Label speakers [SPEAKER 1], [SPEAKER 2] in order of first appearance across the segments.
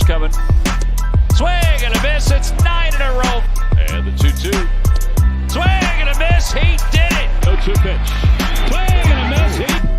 [SPEAKER 1] pitch coming. Swing and a miss. It's 9 in a row. And the 2-2. Swing and a miss. He did it. 0-2 pitch. Swing and a miss. He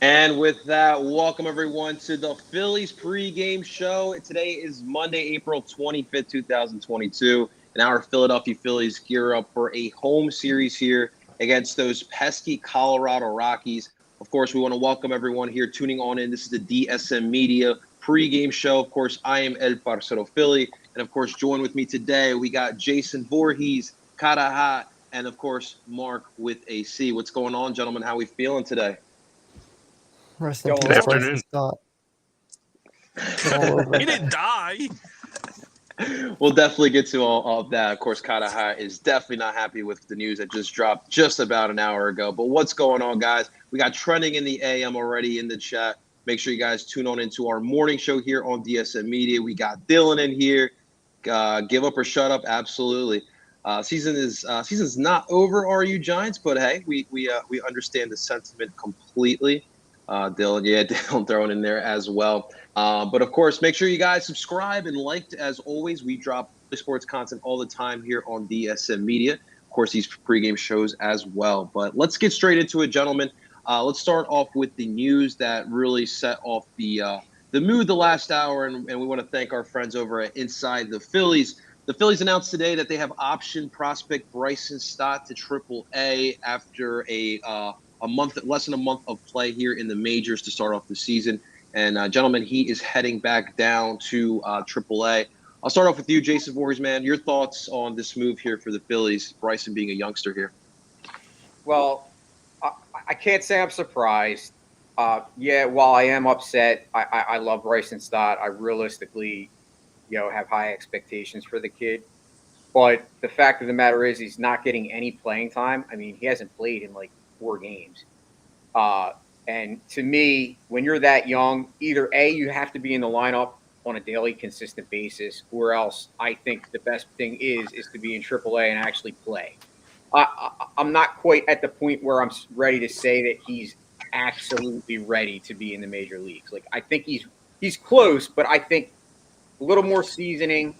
[SPEAKER 2] And with that, welcome everyone to the Phillies Pre-Game show. Today is Monday, April 25th, 2022, and our Philadelphia Phillies gear up for a home series here against those pesky Colorado Rockies. Of course, we want to welcome everyone here tuning on in. This is the DSM Media Pre-Game show. Of course, I am El Parcero Philly, and of course, join with me today, we got Jason Voorhees, Karaha, and of course, Mark with AC. What's going on, gentlemen? How are we feeling today?
[SPEAKER 3] Rest in peace, Bryson Stott.
[SPEAKER 4] He didn't die.
[SPEAKER 2] We'll definitely get to all of that. Of course, Karaha is definitely not happy with the news that just dropped just about an hour ago. But what's going on, guys? We got trending in the AM already in the chat. Make sure you guys tune on into our morning show here on DSM Media. We got Dylan in here. Give up or shut up? Absolutely. Season's not over, are you Giants? But hey, we understand the sentiment completely. Dylan throwing in there as well. But of course, make sure you guys subscribe and like. As always, we drop sports content all the time here on DSM Media. Of course, these pregame shows as well. But let's get straight into it, gentlemen. Let's start off with the news that really set off the mood the last hour, and we want to thank our friends over at Inside the Phillies. The Phillies announced today that they have optioned prospect Bryson Stott to AAA after less than a month of play here in the majors to start off the season. And gentlemen, he is heading back down to AAA. I'll start off with you, Jason Voorhees, man. Your thoughts on this move here for the Phillies, Bryson being a youngster here?
[SPEAKER 5] Well, I can't say I'm surprised. While I am upset, I love Bryson Stott. I realistically, have high expectations for the kid. But the fact of the matter is he's not getting any playing time. I mean, he hasn't played in like 4 games. And to me, when you're that young, either A, you have to be in the lineup on a daily consistent basis, or else I think the best thing is to be in AAA and actually play. I'm not quite at the point where I'm ready to say that he's absolutely ready to be in the major leagues. Like, I think he's close, but I think a little more seasoning,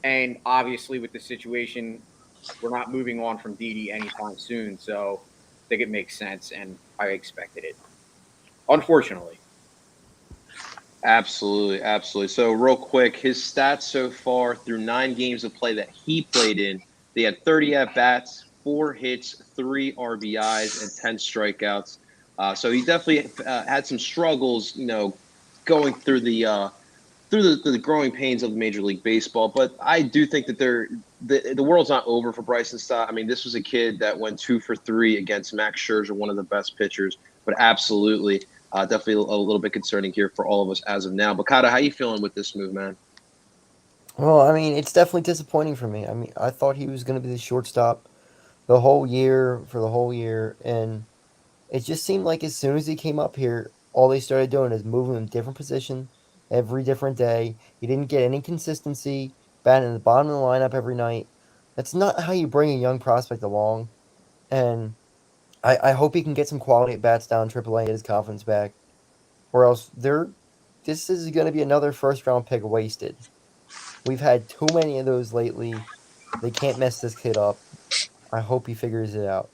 [SPEAKER 5] and obviously with the situation, we're not moving on from Didi anytime soon, so I think it makes sense, and I expected it, unfortunately.
[SPEAKER 2] Absolutely. So real quick, his stats so far through 9 games of play that he played in, they had 30 at-bats, 4 hits, 3 RBIs, and 10 strikeouts. So he definitely had some struggles, going through the growing pains of Major League Baseball. But I do think that the world's not over for Bryson Stott. I mean, this was a kid that went 2 for 3 against Max Scherzer, one of the best pitchers. But absolutely, definitely a little bit concerning here for all of us as of now. But Kata, how you feeling with this move, man?
[SPEAKER 3] Well, I mean, it's definitely disappointing for me. I mean, I thought he was going to be the shortstop for the whole year, and it just seemed like as soon as he came up here, all they started doing is moving him different position every different day. He didn't get any consistency, batting at the bottom of the lineup every night. That's not how you bring a young prospect along, and I hope he can get some quality at bats down AAA and get his confidence back, or else this is going to be another first-round pick wasted. We've had too many of those lately. They can't mess this kid up. I hope he figures it out.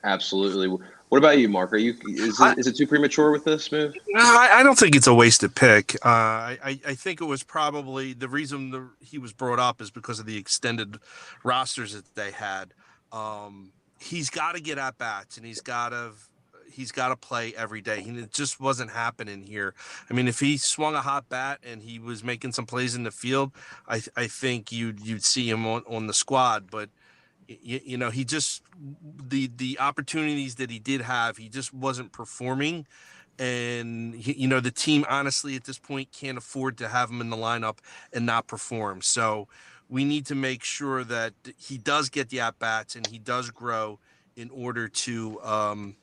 [SPEAKER 2] Absolutely. What about you, Mark? Is it too premature with this move?
[SPEAKER 4] I don't think it's a wasted pick. I think it was probably the reason he was brought up is because of the extended rosters that they had. He's got to get at bats, and he's got to play every day. It just wasn't happening here. I mean, if he swung a hot bat and he was making some plays in the field, I think you'd see him on the squad. But he just the opportunities that he did have, he just wasn't performing. And the team honestly at this point can't afford to have him in the lineup and not perform. So we need to make sure that he does get the at bats and he does grow in order to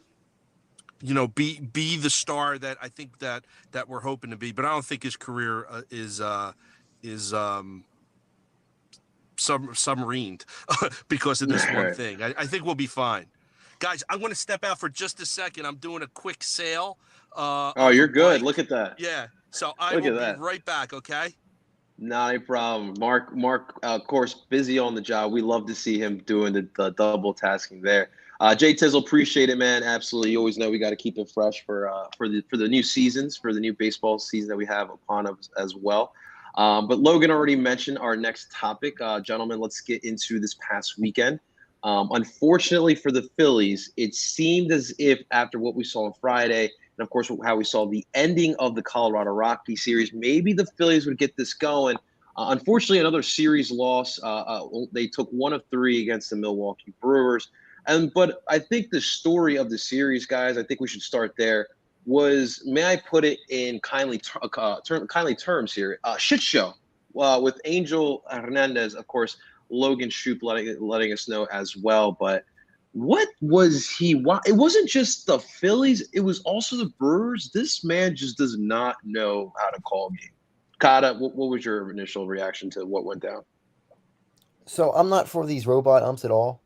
[SPEAKER 4] be the star that I think that we're hoping to be. But I don't think his career is submarined because of this one thing. I think we'll be fine. Guys, I'm going to step out for just a second. I'm doing a quick sale.
[SPEAKER 2] Oh, you're good. Look at that.
[SPEAKER 4] Yeah. So I will be right back, okay?
[SPEAKER 2] Not a problem. Mark, of course, busy on the job. We love to see him doing the double tasking there. Jay Tizzle, appreciate it, man. Absolutely. You always know we got to keep it fresh for the new seasons, for the new baseball season that we have upon us as well. But Logan already mentioned our next topic. Gentlemen, let's get into this past weekend. Unfortunately for the Phillies, it seemed as if after what we saw on Friday, and of course how we saw the ending of the Colorado Rockies series, maybe the Phillies would get this going. Unfortunately, another series loss. They took 1 of 3 against the Milwaukee Brewers. But I think the story of the series, guys, I think we should start there, was, may I put it in kindly terms here, shit show with Angel Hernandez, of course, Logan Shoup letting us know as well. But what was he? It wasn't just the Phillies. It was also the Brewers. This man just does not know how to call a game. Kata, what was your initial reaction to what went down?
[SPEAKER 3] So I'm not for these robot umps at all.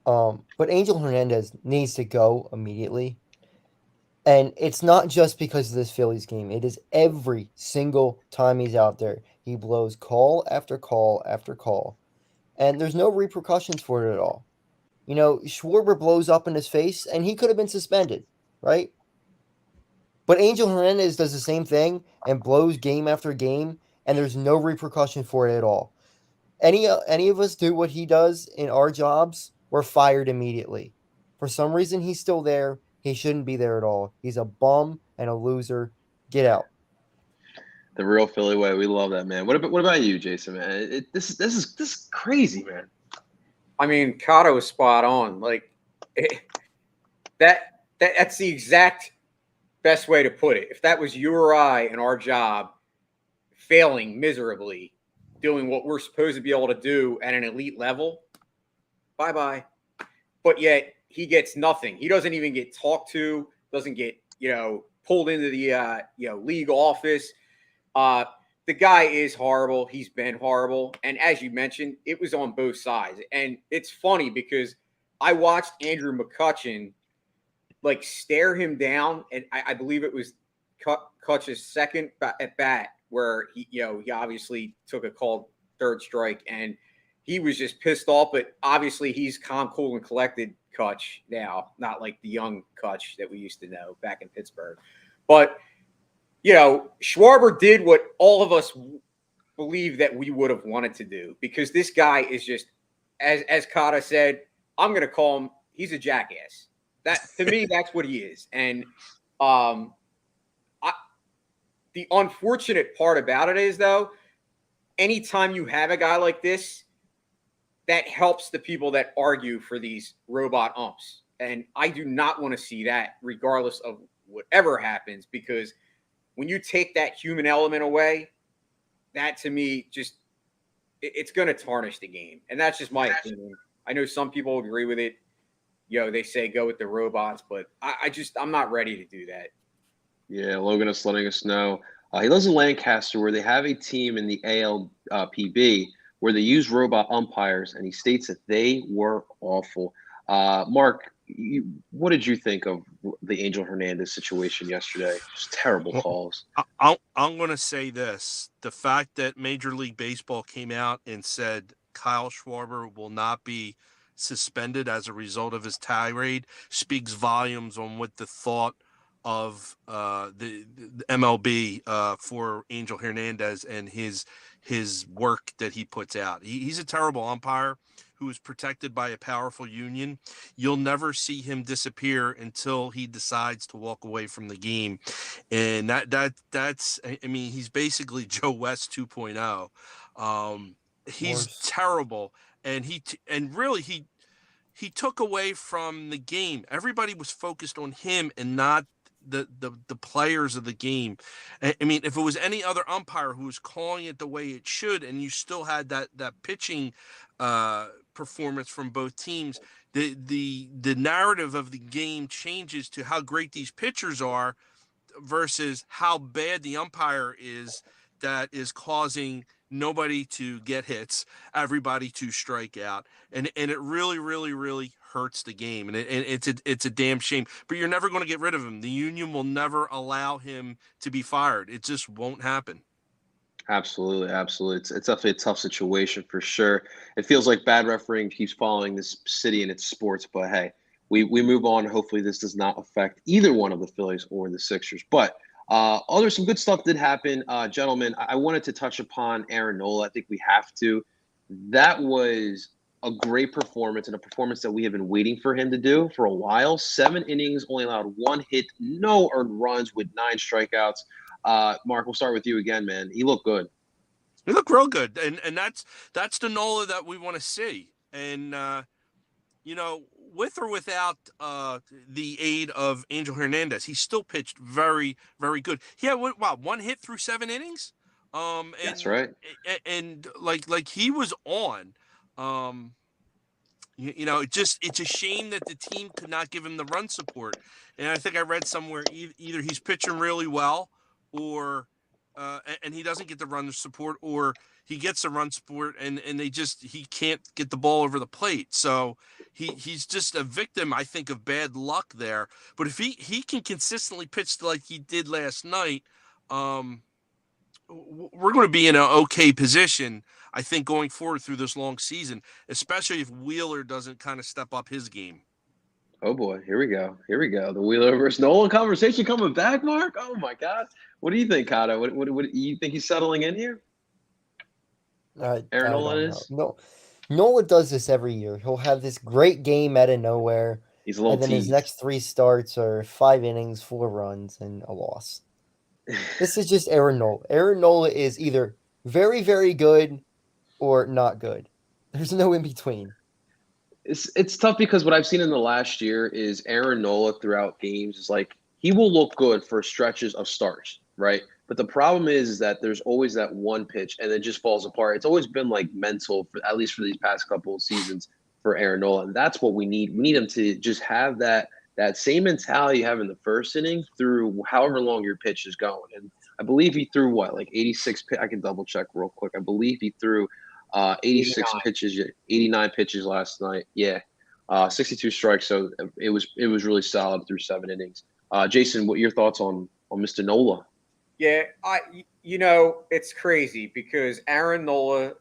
[SPEAKER 3] But Angel Hernandez needs to go immediately. And it's not just because of this Phillies game. It is every single time he's out there. He blows call after call after call. And there's no repercussions for it at all. Schwarber blows up in his face, and he could have been suspended, right? But Angel Hernandez does the same thing and blows game after game, and there's no repercussion for it at all. Any of us do what he does in our jobs, we're fired immediately. For some reason, he's still there. He shouldn't be there at all. He's a bum and a loser. Get out.
[SPEAKER 2] The real Philly way. We love that, man. What about you, Jason, man? This is crazy, man.
[SPEAKER 5] I mean, Kato was spot on. Like that's the exact best way to put it. If that was you or I in our job, failing miserably, doing what we're supposed to be able to do at an elite level, bye-bye. But yet he gets nothing. He doesn't even get talked to, doesn't get, pulled into the, league office. The guy is horrible. He's been horrible. And as you mentioned, it was on both sides. And it's funny because I watched Andrew McCutchen stare him down. And I believe it was Kutch's second at bat where he obviously took a called third strike and he was just pissed off. But obviously he's calm, cool, and collected Kutch now, not like the young Kutch that we used to know back in Pittsburgh. But Schwarber did what all of us believe that we would have wanted to do because this guy is just, as Kata said, I'm going to call him, he's a jackass. That to me, that's what he is. And the unfortunate part about it is, though, anytime you have a guy like this, that helps the people that argue for these robot umps. And I do not want to see that regardless of whatever happens, because when you take that human element away, that to me it's going to tarnish the game. And that's just my opinion. I know some people agree with it. They say go with the robots, but I'm not ready to do that.
[SPEAKER 2] Yeah, Logan is letting us know. He lives in Lancaster where they have a team in the ALPB where they use robot umpires, and he states that they were awful. Mark, what did you think of the Angel Hernandez situation yesterday? Just terrible calls.
[SPEAKER 4] I'm going to say this. The fact that Major League Baseball came out and said Kyle Schwarber will not be suspended as a result of his tirade speaks volumes on what the thought of the MLB for Angel Hernandez and his work that he puts out. He's a terrible umpire who is protected by a powerful union. You'll never see him disappear until he decides to walk away from the game. And that's I mean, he's basically Joe West 2.0. He's
[SPEAKER 3] Worse.
[SPEAKER 4] terrible, and he took away from the game. Everybody was focused on him and not the players of the game. I mean, if it was any other umpire who was calling it the way it should, and you still had that pitching performance from both teams, the narrative of the game changes to how great these pitchers are versus how bad the umpire is that is causing nobody to get hits, everybody to strike out, and it really, really, really hurts the game, and it's a damn shame. But you're never going to get rid of him. The union will never allow him to be fired. It just won't happen.
[SPEAKER 2] Absolutely, absolutely. It's definitely a tough situation for sure. It feels like bad refereeing keeps following this city and its sports, but hey, we move on. Hopefully, this does not affect either one of the Phillies or the Sixers. But some good stuff did happen, gentlemen. I wanted to touch upon Aaron Nola. I think we have to. That was a great performance, and a performance that we have been waiting for him to do for a while. 7 innings, only allowed 1 hit, no earned runs with 9 strikeouts. Mark, we'll start with you again, man. He looked good.
[SPEAKER 4] He looked real good, and that's the Nola that we want to see. And with or without the aid of Angel Hernandez, he still pitched very, very good. He had 1 hit through 7 innings.
[SPEAKER 2] That's right.
[SPEAKER 4] And like he was on. It's a shame that the team could not give him the run support. And I think I read somewhere either he's pitching really well, or and he doesn't get the run support, or he gets the run support and he can't get the ball over the plate. So he's just a victim, I think, of bad luck there. But if he can consistently pitch like he did last night, we're going to be in an okay position, I think, going forward through this long season, especially if Wheeler doesn't kind of step up his game.
[SPEAKER 2] Oh boy, here we go. The Wheeler versus Nolan conversation coming back, Mark. Oh my God, what do you think, Kato? What you think he's settling in here? Aaron Nola is?
[SPEAKER 3] No, Nola does this every year. He'll have this great game out of nowhere.
[SPEAKER 2] He's a little
[SPEAKER 3] and then his next 3 starts are 5 innings, 4 runs, and a loss. This is just Aaron Nola. Aaron Nola is either very, very good or not good. There's no in between.
[SPEAKER 2] It's tough because what I've seen in the last year is Aaron Nola throughout games is like he will look good for stretches of starts, right? But the problem is that there's always that one pitch and it just falls apart. It's always been like mental, at least for these past couple of seasons for Aaron Nola, and that's what we need. We need him to just have that same mentality you have in the first inning through however long your pitch is going. And I believe he threw 86 I can double check real quick. I believe he threw 86 pitches, 89 pitches last night. Yeah. 62 strikes. So it was really solid through 7 innings. Jason, what are your thoughts on Mr. Nola?
[SPEAKER 5] Yeah, it's crazy because Aaron Nola,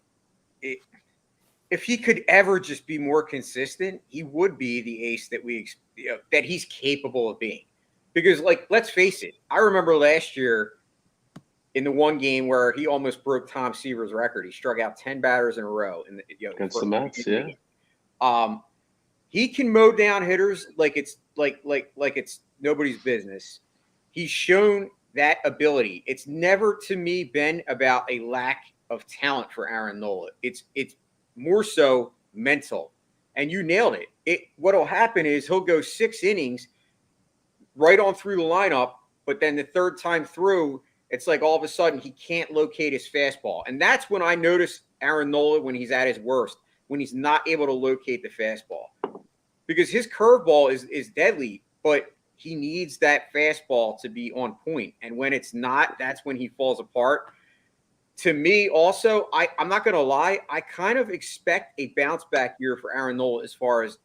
[SPEAKER 5] if he could ever just be more consistent, he would be the ace that he's capable of being. Because, let's face it, I remember last year in the one game where he almost broke Tom Seaver's record. He struck out 10 batters in a row
[SPEAKER 2] against the Mets. Yeah,
[SPEAKER 5] he can mow down hitters like it's nobody's business. He's shown that ability. It's never to me been about a lack of talent for Aaron Nola. It's more so mental. And you nailed it. What'll happen is he'll go 6 innings right on through the lineup, but then the third time through, it's like all of a sudden he can't locate his fastball. And that's when I notice Aaron Nola when he's at his worst, when he's not able to locate the fastball. Because his curveball is deadly, but he needs that fastball to be on point. And when it's not, that's when he falls apart. To me, also, I'm not going to lie, I kind of expect a bounce-back year for Aaron Nola as far as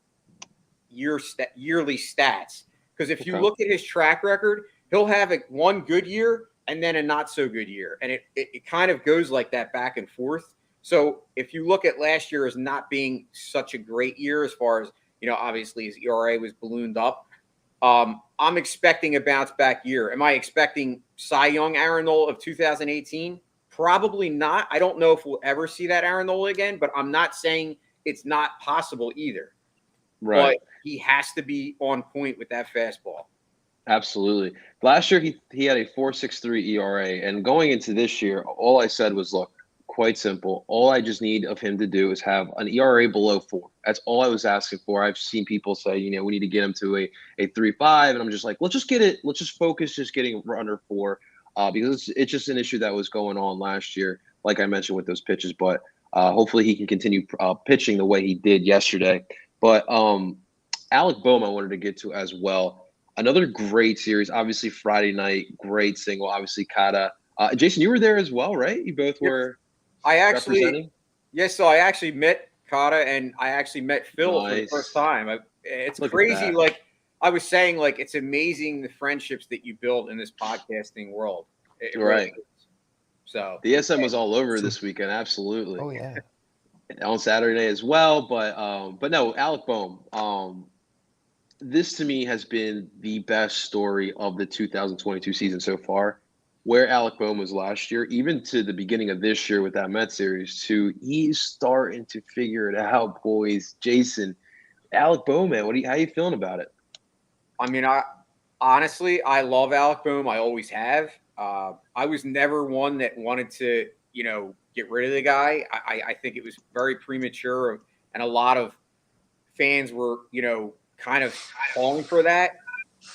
[SPEAKER 5] yearly stats. Because if you look at his track record, he'll have one good year and then a not-so-good year. And it kind of goes like that back and forth. So if you look at last year as not being such a great year as far as, obviously his ERA was ballooned up, I'm expecting a bounce back year. Am I expecting Cy Young Aaron Nola of 2018? Probably not. I don't know if we'll ever see that Aaron Nola again, but I'm not saying it's not possible either.
[SPEAKER 2] Right.
[SPEAKER 5] But he has to be on point with that fastball.
[SPEAKER 2] Absolutely. Last year he had a 4.63 ERA, and going into this year, all I said was, look, quite simple. All I just need of him to do is have an ERA below 4. That's all I was asking for. I've seen people say, we need to get him to a 3.5, and I'm just like, let's just get it. Let's just focus just getting under 4, because it's just an issue that was going on last year, like I mentioned with those pitches. But hopefully he can continue pitching the way he did yesterday. But Alec Bohm I wanted to get to as well. Another great series, obviously Friday night, great single, obviously Kata. Jason, you were there as well, right? You both were representing?
[SPEAKER 5] Yes, so I actually met Kata and I actually met Phil for the first time. It's crazy. Like I was saying, like it's amazing the friendships that you build in this podcasting world. It really is. So
[SPEAKER 2] the SM was all over this weekend, absolutely.
[SPEAKER 3] Oh yeah.
[SPEAKER 2] On Saturday as well, but no, Alec Bohm. This to me has been the best story of the 2022 season so far. Where Alec Bohm was last year, even to the beginning of this year with that Mets series, he's starting to figure it out, boys. Jason, Alec Bohm, man, how you feeling about it?
[SPEAKER 5] I mean, honestly, I love Alec Bohm. I always have. I was never one that wanted to, get rid of the guy. I think it was very premature, and a lot of fans were, kind of calling for that.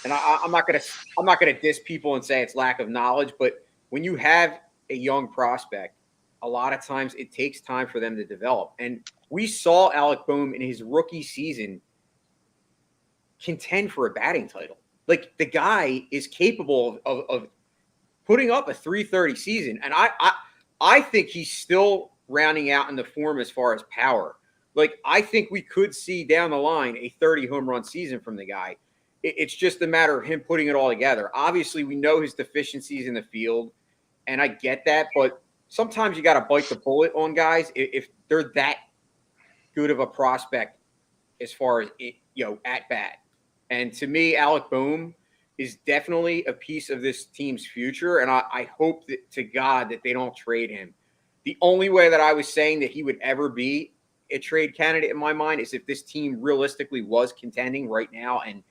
[SPEAKER 5] And I'm not gonna diss people and say it's lack of knowledge, but when you have a young prospect, a lot of times it takes time for them to develop. And we saw Alec Bohm in his rookie season contend for a batting title. Like the guy is capable of putting up a 330 season, and I think he's still rounding out in the form as far as power. Like, I think we could see down the line a 30 home run season from the guy. It's just a matter of him putting it all together. Obviously, we know his deficiencies in the field, and I get that. But sometimes you got to bite the bullet on guys if they're that good of a prospect as far as, at bat. And to me, Alec Bohm is definitely a piece of this team's future, and I hope to God that they don't trade him. The only way that I was saying that he would ever be a trade candidate in my mind is if this team realistically was contending right now and,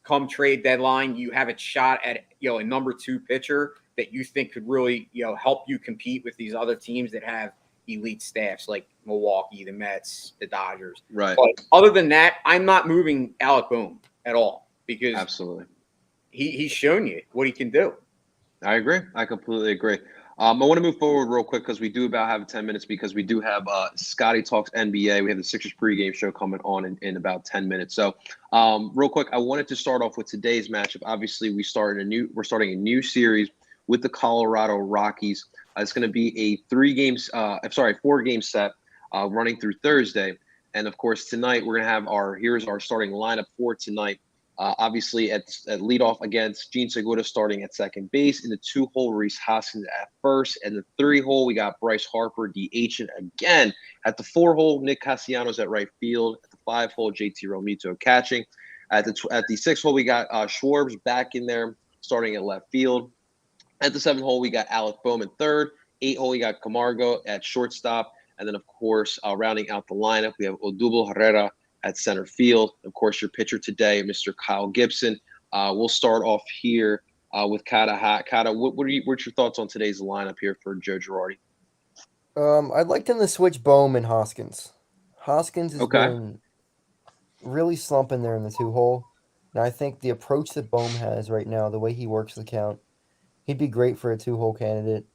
[SPEAKER 5] come trade deadline, you have a shot at, a number 2 pitcher that you think could really, help you compete with these other teams that have elite staffs like Milwaukee, the Mets, the Dodgers.
[SPEAKER 2] Right.
[SPEAKER 5] But other than that, I'm not moving Alec Bohm at all because
[SPEAKER 2] absolutely
[SPEAKER 5] he's shown you what he can do.
[SPEAKER 2] I agree. I completely agree. I want to move forward real quick because we do about have 10 minutes because we do have Scotty Talks NBA. We have the Sixers pregame show coming on in about 10 minutes. So real quick, I wanted to start off with today's matchup. Obviously, we're starting a new series with the Colorado Rockies. It's going to be a 4-game set running through Thursday. And of course, tonight we're going to have here's our starting lineup for tonight. Obviously, at leadoff against Gene Segura starting at second base. In the 2-hole, Rhys Hoskins at first. And the 3-hole, we got Bryce Harper DHing again. At the 4-hole, Nick Castellanos at right field. At the 5-hole, JT Realmuto catching. At the 6-hole, we got Schwarber back in there starting at left field. At the 7-hole, we got Alec Bohm at third. 8-hole, we got Camargo at shortstop. And then, of course, rounding out the lineup, we have Odubel Herrera at center field. Of course, your pitcher today, Mr. Kyle Gibson. We'll start off here with Kata. Kata, what's your thoughts on today's lineup here for Joe Girardi?
[SPEAKER 3] I'd like them to switch Bohm and Hoskins. Hoskins has been really slumping there in the 2-hole. And I think the approach that Bohm has right now, the way he works the count, he'd be great for a 2-hole candidate.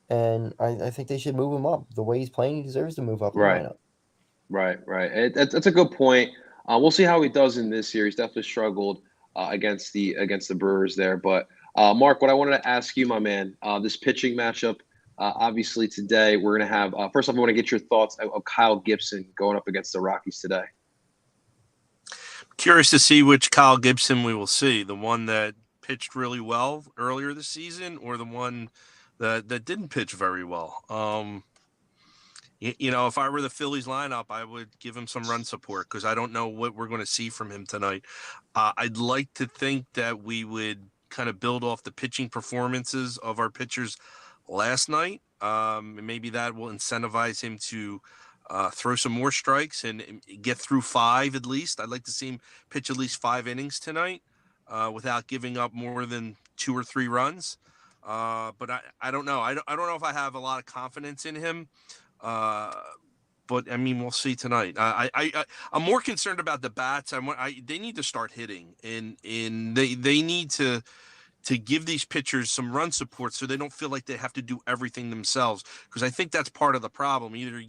[SPEAKER 3] And I think they should move him up. The way he's playing, he deserves to move up the lineup.
[SPEAKER 2] Right. That's a good point. We'll see how he does in this series. Definitely struggled against the Brewers there. But Mark, what I wanted to ask you, my man, this pitching matchup. Obviously today we're going to have. First off, I want to get your thoughts of Kyle Gibson going up against the Rockies today.
[SPEAKER 4] Curious to see which Kyle Gibson we will see. The one that pitched really well earlier this season, or the one that didn't pitch very well. If I were the Phillies lineup, I would give him some run support because I don't know what we're going to see from him tonight. I'd like to think that we would kind of build off the pitching performances of our pitchers last night. Maybe that will incentivize him to throw some more strikes and get through 5 at least. I'd like to see him pitch at least 5 innings tonight without giving up more than 2 or 3 runs. But I don't know. I don't know if I have a lot of confidence in him. But I mean, we'll see tonight. I'm more concerned about the bats. They need to start hitting, and they need to give these pitchers some run support so they don't feel like they have to do everything themselves. Because I think that's part of the problem. Either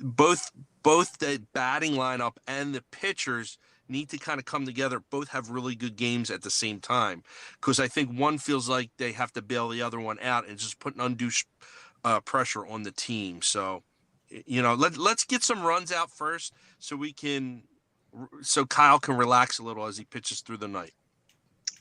[SPEAKER 4] both the batting lineup and the pitchers need to kind of come together. Both have really good games at the same time. Because I think one feels like they have to bail the other one out and just put an undue pressure on the team. So, let's get some runs out first so Kyle can relax a little as he pitches through the night.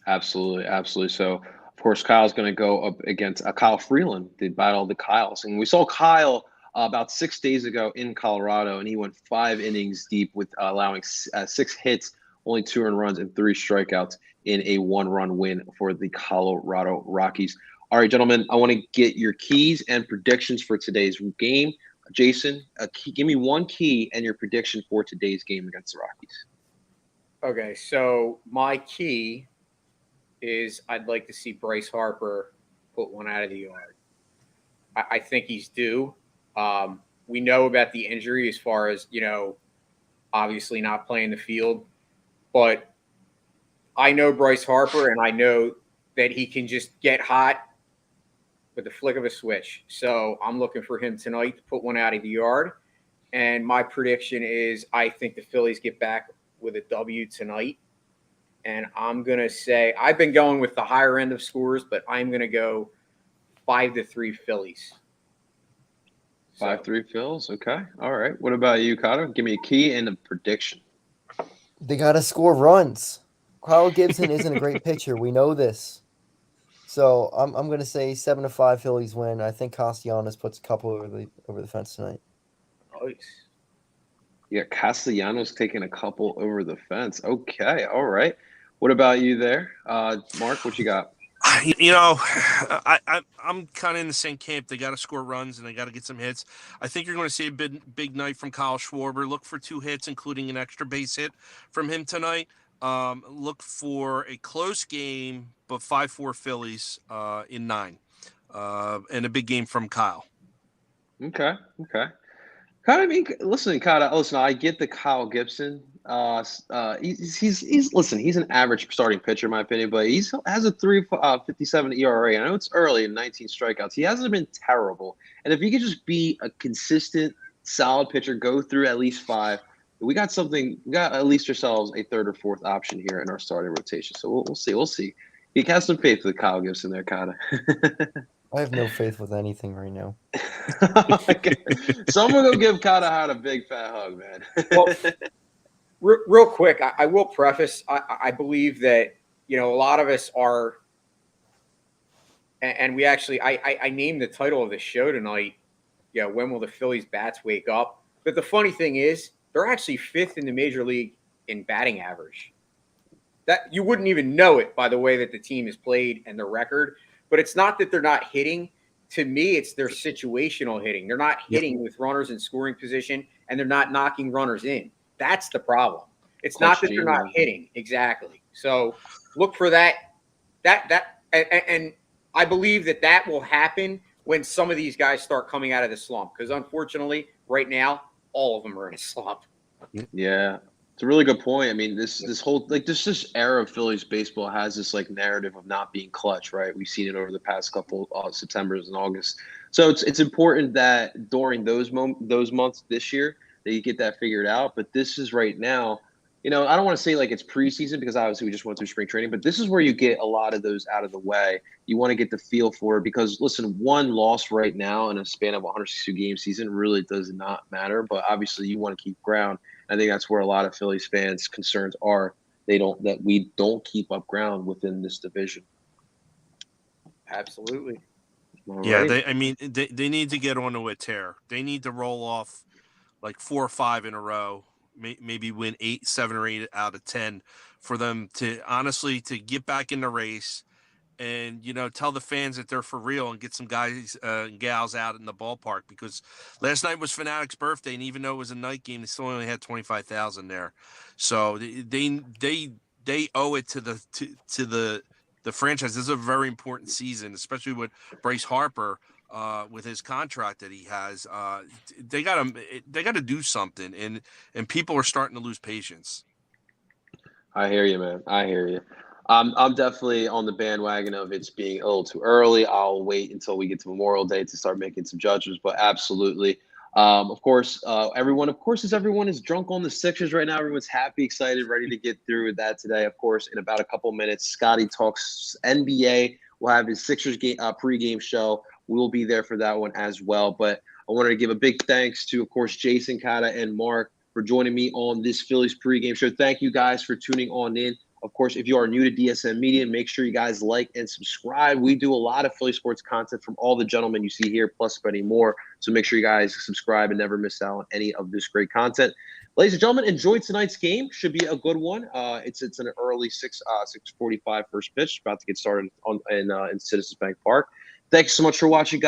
[SPEAKER 2] Absolutely. So, of course, Kyle's going to go up against Kyle Freeland. They battle the Kyles. And we saw Kyle about 6 days ago in Colorado, and he went 5 innings deep with allowing 6 hits, only 2 earned runs, and 3 strikeouts in a 1-run win for the Colorado Rockies. All right, gentlemen, I want to get your keys and predictions for today's game. Jason, give me one key and your prediction for today's game against the Rockies.
[SPEAKER 5] Okay, so my key is I'd like to see Bryce Harper put one out of the yard. I think he's due. We know about the injury as far as, obviously not playing the field. But I know Bryce Harper, and I know that he can just get hot with the flick of a switch. So I'm looking for him tonight to put one out of the yard. And my prediction is I think the Phillies get back with a W tonight. And I'm going to say I've been going with the higher end of scores, but I'm going to go 5-3 Phillies.
[SPEAKER 2] 5-3 Phils. Okay. All right. What about you, Cotto? Give me a key and a prediction.
[SPEAKER 3] They got to score runs. Kyle Gibson isn't a great pitcher. We know this. So I'm going to say 7-5 Phillies win. I think Castellanos puts a couple over the fence tonight.
[SPEAKER 5] Nice.
[SPEAKER 2] Yeah, Castellanos taking a couple over the fence. Okay. All right. What about you there? Mark, what you got?
[SPEAKER 4] I'm kind of in the same camp. They got to score runs and they got to get some hits. I think you're going to see a big night from Kyle Schwarber. Look for 2 hits, including an extra base hit from him tonight. Look for a close game, but 5-4 Phillies in 9, and a big game from Kyle.
[SPEAKER 2] Okay. Listen, I get the Kyle Gibson. He's an average starting pitcher, in my opinion, but he has a 3.57 ERA. I know it's early in 19 strikeouts. He hasn't been terrible. And if he could just be a consistent, solid pitcher, go through at least 5, we got at least ourselves a 3rd or 4th option here in our starting rotation. So we'll see. You can have some faith with Kyle Gibson there, Kata.
[SPEAKER 3] I have no faith with anything right now.
[SPEAKER 2] Someone go give Kata a big fat hug, man.
[SPEAKER 5] Well, real quick, I will preface, I believe that, a lot of us are, and we actually, I named the title of the show tonight, when will the Phillies bats wake up? But the funny thing is, they're actually 5th in the major league in batting average. That you wouldn't even know it by the way that the team is played and their record. But it's not that they're not hitting. To me, it's their situational hitting. They're not hitting with runners in scoring position, and they're not knocking runners in. That's the problem. It's not that they're not hitting. Exactly. So look for that. And I believe that will happen when some of these guys start coming out of the slump. Because unfortunately, right now, all of them are in a slump.
[SPEAKER 2] Yeah. It's a really good point. I mean, this whole this era of Phillies baseball has this narrative of not being clutch, right? We've seen it over the past couple Septembers and August. So it's important that during those months this year that you get that figured out. But this is right now. I don't want to say it's preseason because obviously we just went through spring training, but this is where you get a lot of those out of the way. You want to get the feel for it because, listen, one loss right now in a span of 162 game season really does not matter. But obviously you want to keep ground. I think that's where a lot of Phillies fans' concerns are. That we don't keep up ground within this division.
[SPEAKER 5] Absolutely.
[SPEAKER 2] All
[SPEAKER 4] Yeah,
[SPEAKER 2] right.
[SPEAKER 4] they need to get onto a tear. They need to roll off like 4 or 5 in a row, maybe win 8, 7 or 8 out of 10 for them to honestly to get back in the race and tell the fans that they're for real and get some guys and gals out in the ballpark, because last night was Fanatic's birthday, and even though it was a night game, they still only had 25,000 there. So they owe it to the franchise. This is a very important season, especially with Bryce Harper with his contract that he has. They gotta do something, and people are starting to lose patience.
[SPEAKER 2] I hear you, man. I hear you. I'm definitely on the bandwagon of it's being a little too early. I'll wait until we get to Memorial Day to start making some judgments, but absolutely. Of course, everyone is drunk on the Sixers right now. Everyone's happy, excited, ready to get through that today. Of course, in about a couple minutes, Scotty talks NBA. We'll have his Sixers pregame show. We will be there for that one as well. But I wanted to give a big thanks to, of course, Jason, Kata, and Mark for joining me on this Phillies pregame show. Thank you guys for tuning on in. Of course, if you are new to DSM Media, make sure you guys like and subscribe. We do a lot of Philly sports content from all the gentlemen you see here, plus many more. So make sure you guys subscribe and never miss out on any of this great content. Ladies and gentlemen, enjoy tonight's game. Should be a good one. It's an early 6:45 first pitch, about to get started in Citizens Bank Park. Thank you so much for watching, guys.